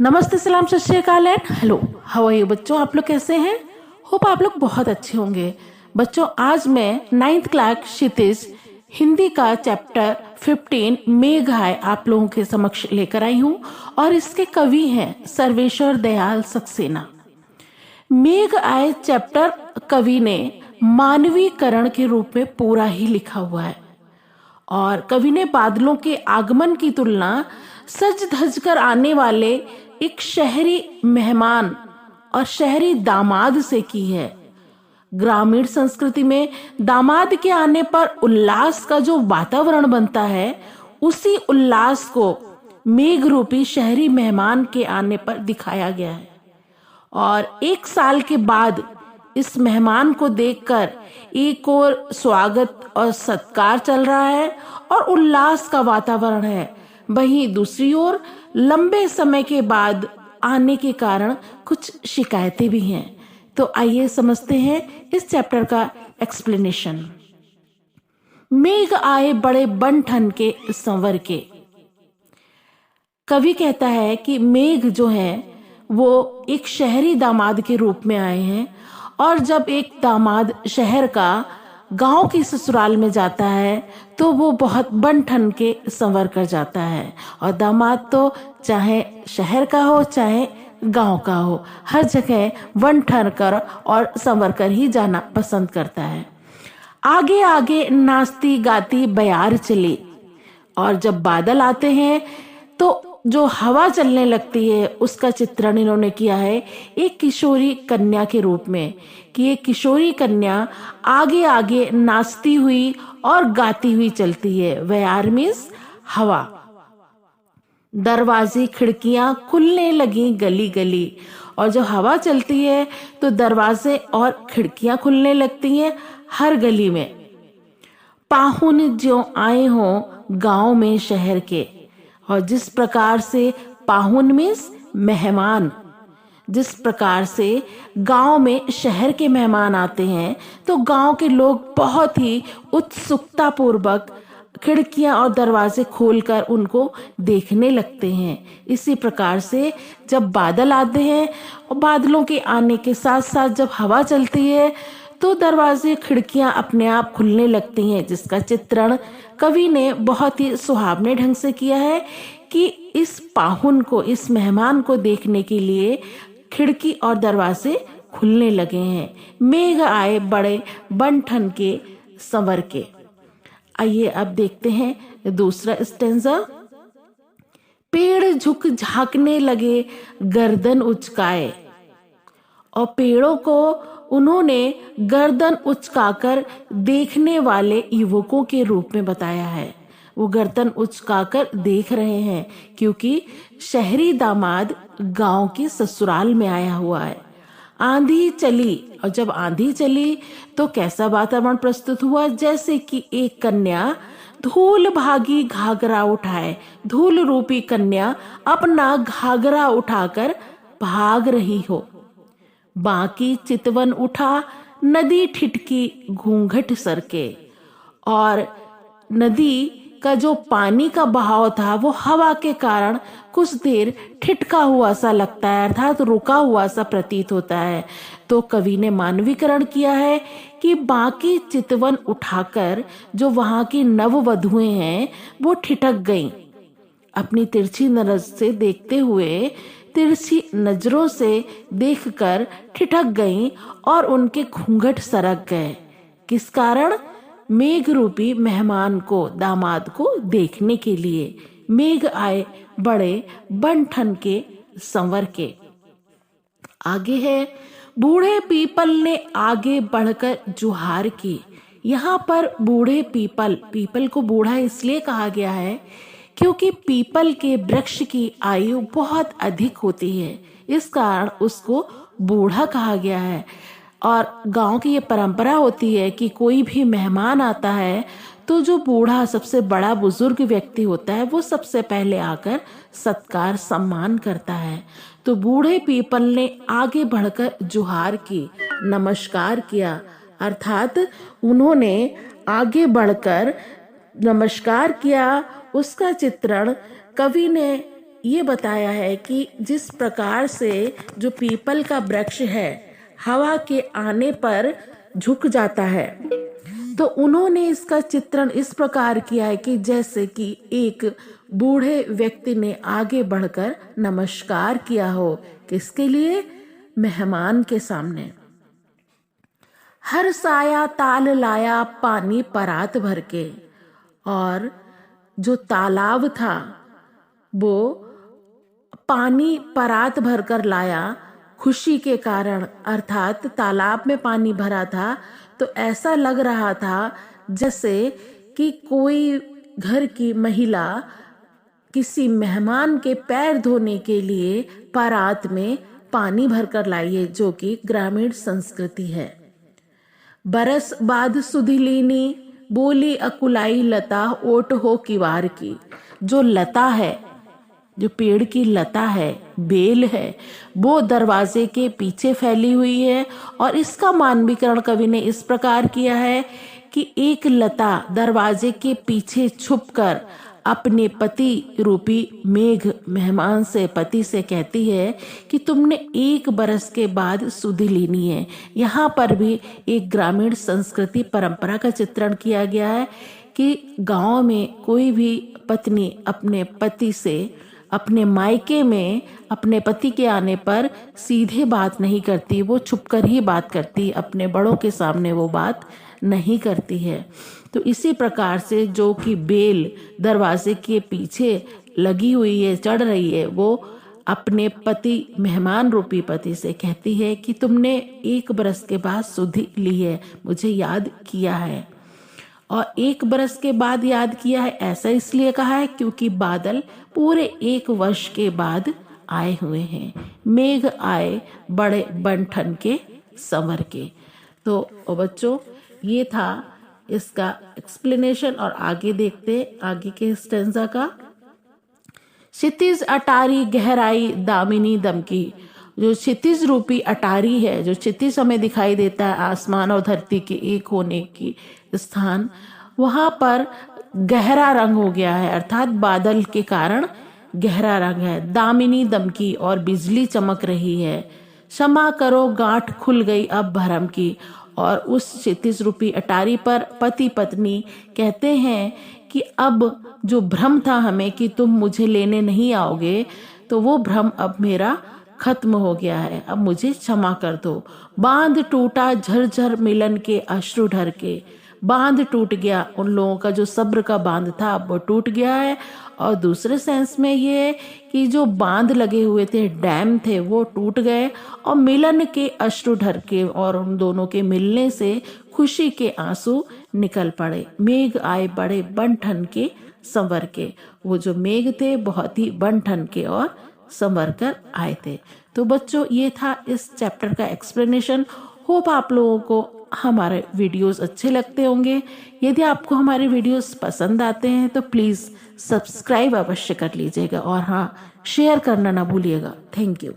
नमस्ते, सलाम, Sat Shri Akal and hello. How are you बच्चों? आप लोग कैसे हैं? होप आप लोग बहुत अच्छे होंगे। बच्चों, आज मैं 9th क्लास क्षितिज हिंदी का चैप्टर 15 मेघ आए आप लोगों के समक्ष लेकर आई हूँ और इसके कवि हैं सर्वेश्वर दयाल सक्सेना। मेघ आए चैप्टर कवि ने मानवीकरण के रूप में पूरा ही लिखा हुआ है और कवि ने बादलों के आगमन की तुलना सज धज कर आने वाले एक शहरी मेहमान और शहरी दामाद से की है। ग्रामीण संस्कृति में दामाद के आने पर उल्लास का जो वातावरण बनता है, उसी उल्लास को मेघ रूपी शहरी मेहमान के आने पर दिखाया गया है। और एक साल के बाद इस मेहमान को देखकर एक और स्वागत और सत्कार चल रहा है और उल्लास का वातावरण है, वहीं दूसरी ओर लंबे समय के बाद आने के कारण कुछ शिकायतें भी हैं। तो आइए समझते हैं इस चैप्टर का एक्सप्लेनेशन। मेघ आए बड़े बन ठन के संवर के। कवि कहता है कि मेघ जो है वो एक शहरी दामाद के रूप में आए हैं और जब एक दामाद शहर का गांव की ससुराल में जाता है तो वो बहुत बन ठन के संवर कर जाता है। और दामाद तो चाहे शहर का हो चाहे गांव का हो, हर जगह बन ठन कर और संवर कर ही जाना पसंद करता है। आगे आगे नाचती गाती बयार चली और जब बादल आते हैं तो जो हवा चलने लगती है उसका चित्रण इन्होंने किया है एक किशोरी कन्या के रूप में, कि एक किशोरी कन्या आगे आगे नाचती हुई और गाती हुई चलती है। वयार मीन्स हवा। दरवाजे खिड़कियां खुलने लगी गली गली, और जब हवा चलती है तो दरवाजे और खिड़कियां खुलने लगती हैं हर गली में। पाहुन ज्यों आए हों गांव में शहर के, और जिस प्रकार से पाहुन मीन्स मेहमान, जिस प्रकार से गांव में शहर के मेहमान आते हैं तो गांव के लोग बहुत ही उत्सुकता पूर्वक खिड़कियां और दरवाजे खोलकर उनको देखने लगते हैं। इसी प्रकार से जब बादल आते हैं और बादलों के आने के साथ साथ जब हवा चलती है तो दरवाजे खिड़कियां अपने आप खुलने लगती हैं, जिसका चित्रण कवि ने बहुत ही सुहावने ढंग से किया है कि इस पाहुन को, इस मेहमान को देखने के लिए खिड़की और दरवाजे खुलने लगे हैं। मेघ आए बड़े बन ठन के संवर के। आइए अब देखते हैं दूसरा स्टेंजा। पेड़ झुक झांकने लगे गर्दन उचकाए, और पेड़ों को उन्होंने गर्दन उचकाकर देखने वाले युवकों के रूप में बताया है। वो गर्दन उचकाकर देख रहे हैं क्योंकि शहरी दामाद गांव की ससुराल में आया हुआ है। आंधी चली, और जब आंधी चली तो कैसा वातावरण प्रस्तुत हुआ, जैसे कि एक कन्या धूल भागी घाघरा उठाए। धूल रूपी कन्या अपना घाघरा उठाकर भाग रही हो। बाकी चितवन उठा नदी ठिठकी घूंघट सरके, और नदी का जो पानी का बहाव था वो हवा के कारण कुछ देर ठिठका हुआ सा लगता है, अर्थात रुका हुआ सा प्रतीत होता है। तो कवि ने मानवीकरण किया है कि बाकी चितवन उठाकर जो वहां की नववधुएं हैं वो ठिठक गईं। अपनी तिरछी नजर से देखते हुए, तिरछी नजरों से देखकर ठिठक गईं और उनके घूंघट सरक गए। किस कारण? मेघ रूपी मेहमान को, दामाद को देखने के लिए। मेघ आए बड़े बन ठन के संवर के। आगे है, बूढ़े पीपल ने आगे बढ़कर जुहार की। यहाँ पर बूढ़े पीपल, पीपल को बूढ़ा इसलिए कहा गया है क्योंकि पीपल के वृक्ष की आयु बहुत अधिक होती है, इस कारण उसको बूढ़ा कहा गया है। और गांव की ये परंपरा होती है कि कोई भी मेहमान आता है तो जो बूढ़ा, सबसे बड़ा बुजुर्ग व्यक्ति होता है वो सबसे पहले आकर सत्कार सम्मान करता है। तो बूढ़े पीपल ने आगे बढ़कर जुहार की, नमस्कार किया, अर्थात उन्होंने आगे बढ़कर नमस्कार किया। उसका चित्रण कवि ने ये बताया है कि जिस प्रकार से जो पीपल का वृक्ष है हवा के आने पर झुक जाता है, तो उन्होंने इसका चित्रण इस प्रकार किया है कि जैसे कि एक बूढ़े व्यक्ति ने आगे बढ़कर नमस्कार किया हो। किसके लिए? मेहमान के सामने। हर साया ताल लाया पानी परात भर के। और जो तालाब था वो पानी परात भर कर लाया खुशी के कारण, अर्थात तालाब में पानी भरा था तो ऐसा लग रहा था जैसे कि कोई घर की महिला किसी मेहमान के पैर धोने के लिए परात में पानी भरकर लाई है, जो कि ग्रामीण संस्कृति है। बरस बाद सुधिलीनी बोली अकुलाई लता ओट हो किवार की। जो लता है, जो पेड़ की लता है, बेल है, वो दरवाजे के पीछे फैली हुई है। और इसका मानवीकरण कवि ने इस प्रकार किया है कि एक लता दरवाजे के पीछे छुपकर अपने पति रूपी मेघ मेहमान से, पति से कहती है कि तुमने 1 बरस के बाद सुधि लेनी है। यहाँ पर भी एक ग्रामीण संस्कृति परंपरा का चित्रण किया गया है कि गांव में कोई भी पत्नी अपने पति से, अपने मायके में अपने पति के आने पर सीधे बात नहीं करती, वो छुपकर ही बात करती, अपने बड़ों के सामने वो बात नहीं करती है। तो इसी प्रकार से जो कि बेल दरवाजे के पीछे लगी हुई है, चढ़ रही है, वो अपने पति, मेहमान रूपी पति से कहती है कि तुमने 1 बरस के बाद सुधि ली है, मुझे याद किया है। और 1 बरस के बाद याद किया है ऐसा इसलिए कहा है क्योंकि बादल पूरे 1 वर्ष के बाद आए हुए हैं। मेघ आए बड़े बन ठन के संवर के। तो बच्चों, ये था इसका एक्सप्लेनेशन। और आगे देखते आगे के स्टेंजा का। क्षितिज अटारी गहराई दामिनी दमकी। जो क्षितिज रूपी अटारी है, जो क्षितिज हमें दिखाई देता है आसमान और धरती के एक होने की स्थान, वहां पर गहरा रंग हो गया है, अर्थात बादल के कारण गहरा रंग है। दामिनी दमकी और बिजली चमक रही है। क्षमा करो गांठ खुल गई अब भरम की। और उस क्षितिज रूपी अटारी पर पति पत्नी कहते हैं कि अब जो भ्रम था हमें कि तुम मुझे लेने नहीं आओगे, तो वो भ्रम अब मेरा खत्म हो गया है, अब मुझे क्षमा कर दो। बांध टूटा झरझर मिलन के अश्रु ढर के। बांध टूट गया, उन लोगों का जो सब्र का बांध था वो टूट गया है। और दूसरे सेंस में ये कि जो बांध लगे हुए थे, डैम थे, वो टूट गए। और मिलन के अश्रु ढर के, और उन दोनों के मिलने से खुशी के आंसू निकल पड़े। मेघ आए बड़े बन ठन के संवर के। वो जो मेघ थे बहुत ही बन ठन के और संवर कर आए थे। तो बच्चों, ये था इस चैप्टर का एक्सप्लेनेशन। होप आप लोगों को हमारे वीडियोस अच्छे लगते होंगे। यदि आपको हमारे वीडियोस पसंद आते हैं तो प्लीज़ सब्सक्राइब अवश्य कर लीजिएगा, और हाँ, शेयर करना ना भूलिएगा। Thank you.